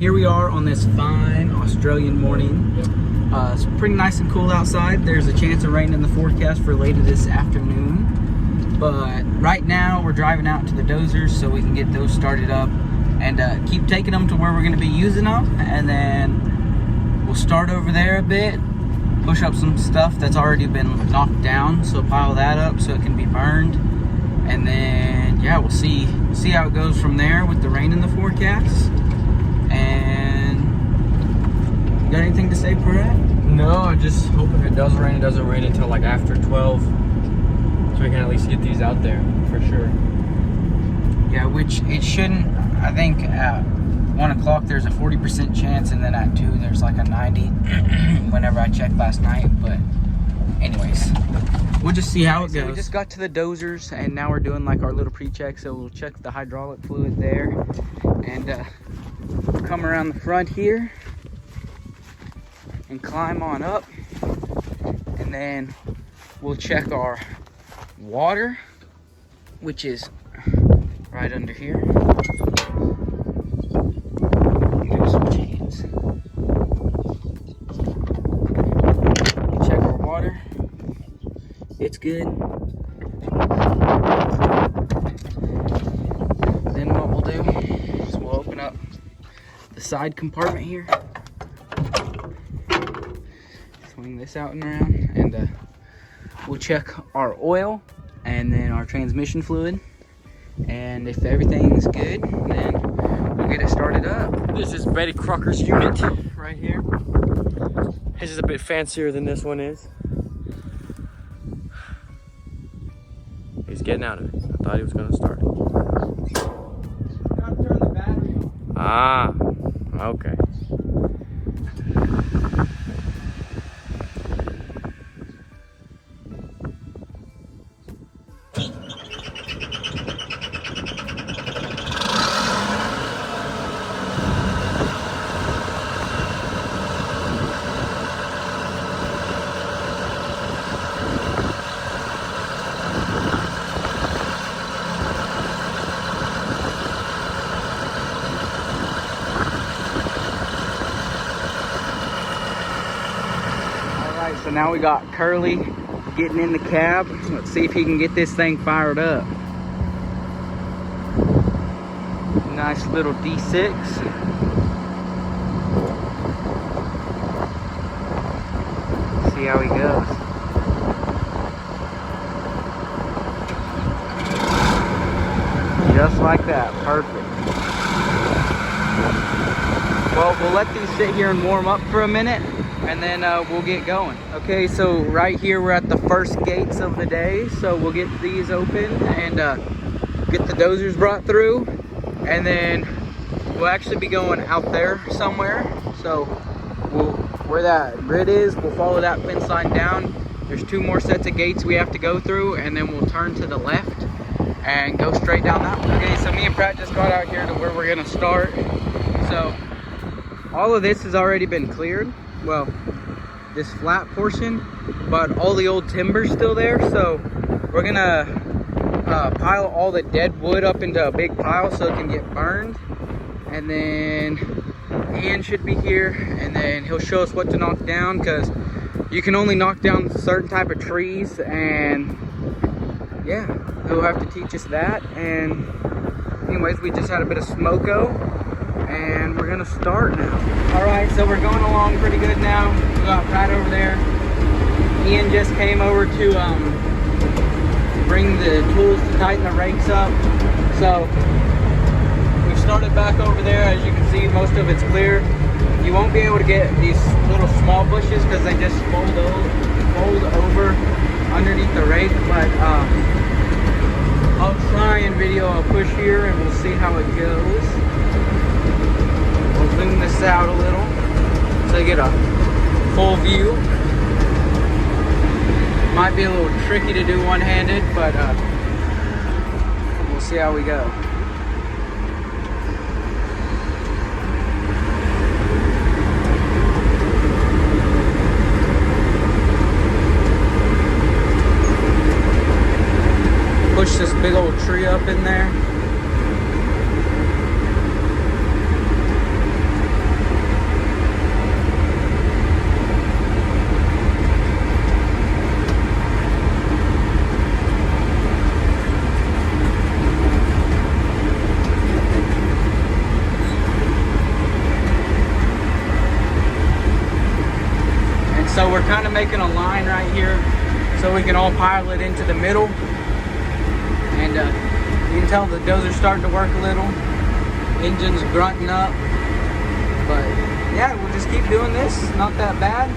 Here we are on this fine Australian morning. It's pretty nice and cool outside. There's a chance of rain in the forecast for later this afternoon. But right now we're driving out to the dozers so we can get those started up and keep taking them to where we're going to be using them. And then we'll start over there a bit, push up some stuff that's already been knocked down. So pile that up so it can be burned. And then, yeah, we'll see how it goes from there with the rain in the forecast. And you got anything to say, Brett? No, I just hope if it does rain, it doesn't rain until like after 12, so we can at least get these out there for sure. Yeah, which it shouldn't. I think at 1 o'clock there's a 40% chance, and then at 2 there's like a 90 whenever I checked last night. But anyways, we'll just see how it goes. So we just got to the dozers and now we're doing like our little pre-check. So we'll check the hydraulic fluid there and come around the front here and climb on up, and then we'll check our water, which is right under here. Do some chains. Check our water. It's good. Then what we'll do is we'll open up the side compartment here, swing this out and around, and we'll check our oil and then our transmission fluid, and if everything's good then we'll get it started up. This is Betty Crocker's unit right here. His is a bit fancier than this one is. He's getting out of it. I thought he was going to start. Gotta turn the battery on. Ah, okay. So now we got Curly getting in the cab. Let's see if he can get this thing fired up. Nice little D6. See how he goes. Just like that, perfect. Well, we'll let these sit here and warm up for a minute, and then we'll get going. Okay, so right here we're at the first gates of the day, so we'll get these open and get the dozers brought through, and then we'll actually be going out there somewhere. So where that grid is, we'll follow that fence line down. There's 2 more sets of gates we have to go through, and then we'll turn to the left and go straight down that one. Okay, so me and Pratt just got out here to where we're gonna start. So all of this has already been cleared. Well, this flat portion, but all the old timber's still there. So we're gonna pile all the dead wood up into a big pile so it can get burned. And then Ian should be here, and then he'll show us what to knock down, because you can only knock down certain type of trees, and yeah, he'll have to teach us that. And anyways, we just had a bit of smoko, and we're gonna start now. All right, so we're going along pretty good now. We got Pratt over there. Ian just came over to bring the tools to tighten the rakes up. So we've started back over there. As you can see, most of it's clear. You won't be able to get these little small bushes because they just fold over underneath the rake, but I'll try and video a push here and we'll see how it goes. We'll zoom this out a little so you get a full view. Might be a little tricky to do one-handed, but we'll see how we go. Push this big old tree up in there. So we're kind of making a line right here so we can all pile it into the middle. And you can tell the dozer's starting to work a little. Engine's grunting up. But yeah, we'll just keep doing this. It's not that bad.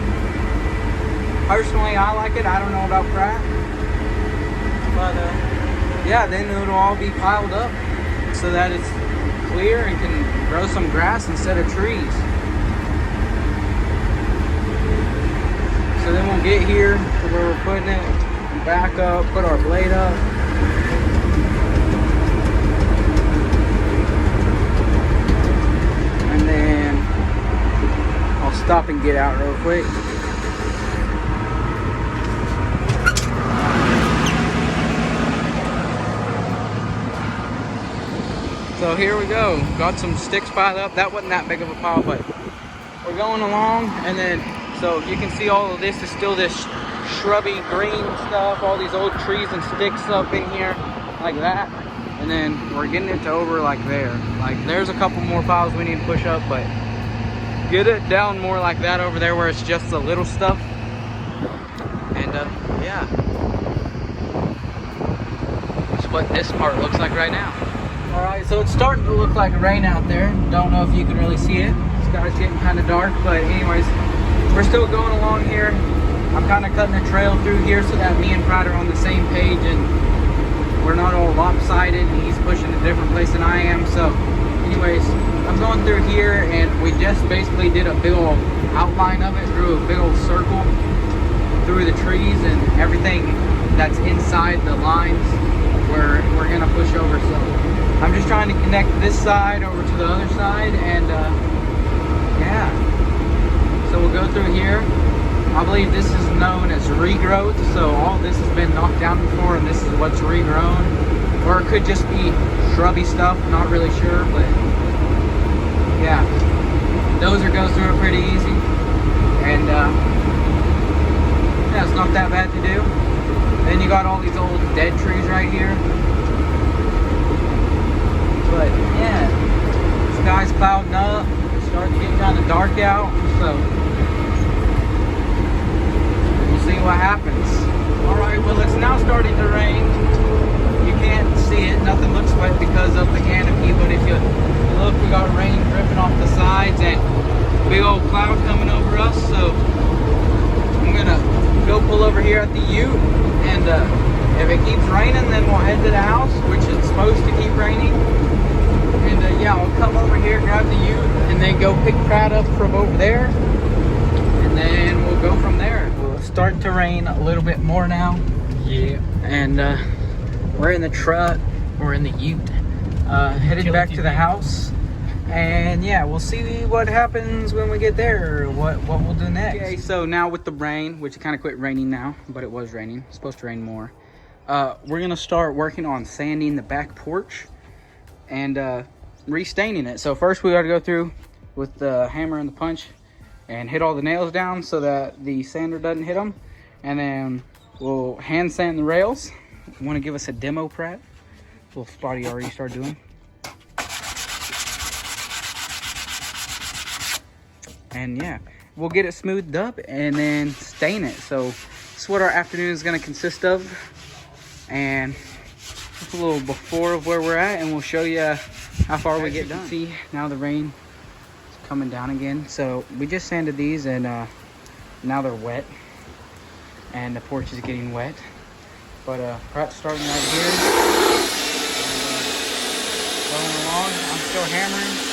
Personally, I like it. I don't know about Pratt. But yeah, then it'll all be piled up so that it's clear and can grow some grass instead of trees. So then we'll get here to where we're putting it, back up, put our blade up. And then I'll stop and get out real quick. So here we go. Got some sticks piled up. That wasn't that big of a pile, but we're going along. And then, so you can see all of this is still this shrubby green stuff. All these old trees and sticks up in here like that. And then we're getting it to over like there. Like there's a couple more piles we need to push up, but get it down more like that over there where it's just the little stuff. And yeah. That's what this part looks like right now. Alright, so it's starting to look like rain out there. Don't know if you can really see it. The sky's getting kind of dark, but anyways, we're still going along here. I'm kind of cutting a trail through here so that me and Pratt are on the same page and we're not all lopsided and he's pushing a different place than I am. So anyways, I'm going through here and we just basically did a big old outline of it, drew a big old circle through the trees and everything that's inside the lines where we're gonna push over. So I'm just trying to connect this side over to the other side, and yeah. So we'll go through here. I believe this is known as regrowth. So all this has been knocked down before, and this is what's regrown. Or it could just be shrubby stuff. Not really sure, but yeah. Dozer goes through it pretty easy, and yeah, it's not that bad to do. Then you got all these old dead trees right here. But yeah, sky's clouding up. It's starting to get kind of dark out, so we'll see what happens. Alright, well it's now starting to rain. You can't see it, nothing looks wet because of the canopy, but if you look, we got rain dripping off the sides and big old cloud coming over us. So I'm gonna go pull over here at the ute, and if it keeps raining, then we'll head to the house, which is supposed to keep raining. And yeah, I'll come over here, grab the ute, and then go pick Pratt up from over there. And then we'll go from there. We'll start to rain a little bit more now. Yeah. And we're in the truck, we're in the ute, headed back to the house. And yeah, we'll see what happens when we get there, what we'll do next. Okay, so now with the rain, which it kind of quit raining now, but it was raining. It's supposed to rain more. We're gonna start working on sanding the back porch and restaining it. So first we got to go through with the hammer and the punch and hit all the nails down so that the sander doesn't hit them. And then we'll hand sand the rails. Want to give us a demo, Pratt? Little spotty already started doing. And yeah, we'll get it smoothed up and then stain it. So this is what our afternoon is going to consist of. And just a little before of where we're at, and we'll show you how far we get done. See, now the rain is coming down again. So we just sanded these, and now they're wet. And the porch is getting wet. But Pratt's starting right here. Going along, I'm still hammering.